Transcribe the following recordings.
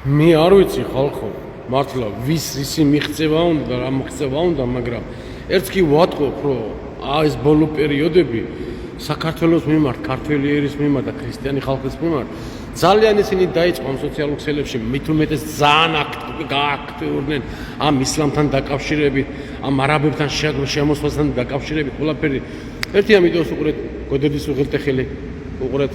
მე არ ვიცი ხალხო, მართლა ვის ისი მიღწევა უნდა და რა მიღწევა უნდა, მაგრამ ერთს კი ვატყობ, რომ ეს ბოლო პერიოდები საქართველოს მიმართ, ქართველი ერის მიმართ და ქრისტიანი ხალხის მიმართ ძალიან ისინი დაიწყო ამ სოციალურ ქსელებში, მით უმეტეს ძალიან გააქტიურდნენ ამ ისლამთან დაკავშირებით, ამ არაბებთან შემოსვლასთან დაკავშირებით, ყველაფერი. ერთი ამიტომ უყურეთ, გოდედის უღელტეხილი, უყურეთ.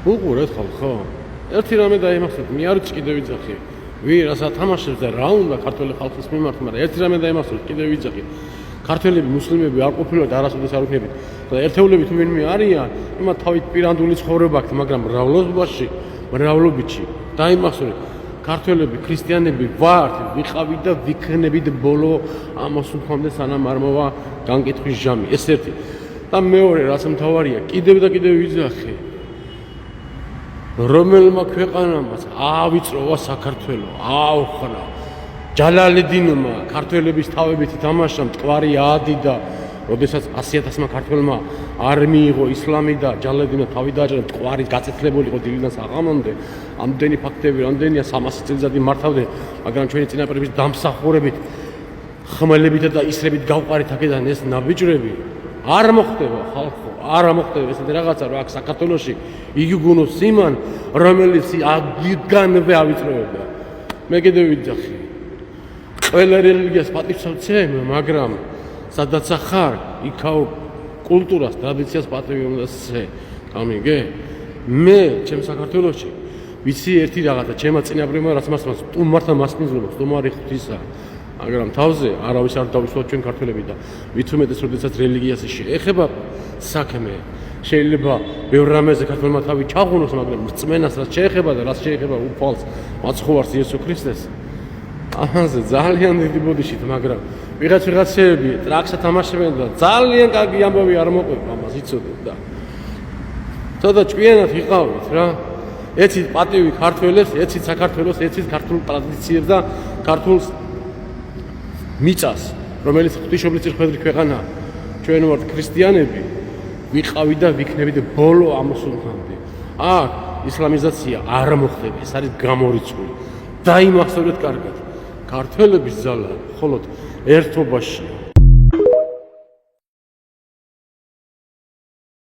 უყურეთ ხალხო, ერთი რამე დაიმახსოვრეთ, მე არ ვიცი კიდევ ვიძახი, ვინ რას ათამაშებს და რა უნდა ქართველი ხალხის მიმართ, მაგრამ ერთი რამე დაიმახსოვრეთ, კიდევ ვიძახი. ქართველები, მუსლიმები არ ყოფილიყავთ არასოდეს არ ვქნებით. და ერთეულებით ვინმე არიან, იმათ თავით პირანდული ცხოვრება აქვს, მაგრამ მრავლობითში დაიმახსოვრეთ. ქართველები, ქრისტიანები ვართ, ვიყავით და ვიქნებით ბოლო ამასუნთქვამდე სანამ არ მოვა განკითხვის ჟამი. ეს ერთი. და მეორე, რაც მთავარია, კიდევ და კიდევ ვიძახი. რომელმა ქვეყანამაც ავიწროვა საქართველო, აუხრა. ჯალალედინმა ქართველების თავებით ითამაშა მტკვარი აადიდა, როდესაც 100,000-მა ქართველმა არ მიიღო ისლამი და ჯალალედინმა თავი დააჭერა, მტკვარი გაწეთლებული იყო დილიდან საღამომდე. ამდენი ფაქტები, რამდენია 300 წელიწადი მართავდნენ, მაგრამ ჩვენი წინაპრების დამსახურებით, ხმელებით და ისრებით გავყარით აქედან ეს ნაბიჯრები. არ მოხდება ხალხო, არ მოხდება ესეთი რაღაცა, რომ აქ საქართველოში იგიგუნოს იმან, რომელიც აგიდანვე ავიწროებდა. მე კიდევ ვიძახი. ყველა რელიგიას პატივს ვცემ, მაგრამ სადაც ახარ, იქაო კულტურას, ტრადიციას პატივი უნდა სცე. გამიგე? მე ჩემ საქართველოში ვიცი ერთი რაღაცა, ჩემმა წინაპრებმა რაც მასმას სტუმართან მასპინძლობა, სტუმარი ღვთისა. მაგრამ თავზე არავის არ დავისვათ ჩვენ ქართველები და მით უმეტეს როდესაც რელიგიას შეეხება საქმე შეიძლება ბევრ რამეზე ქართველმა თავი ჩაღუნოს, მაგრამ რწმენას რაც შეეხება და რაც შეეხება უფალს მაცხოვარს იესო ქრისტეს ამაზე ძალიან დიდი ბოდიშით, მაგრამ ვიღაცები ტრაქს ათამაშებენ და ძალიან კარგი ამბავი არ მოყვება, ამას იცოდეთ და თოდა ჭვიანად იყავით რა. ეცით პატივი ქართველებს, ეცით საქართველოს, ეცით ქართულ ტრადიციებს და ქართულს მიწას, რომელიც ღვთისმშობლის წირხვედრი ქვეყანაა. ჩვენ ვართ ქრისტიანები, ვიყავით და ვიქნებით ბოლო ამოსუნთქვამდე. აქ ისლამიზაცია არ მოხდება, ეს არის გამორიცხული. დაიმახსოვრეთ კარგად. ქართველების ძალა მხოლოდ ერთობაშია.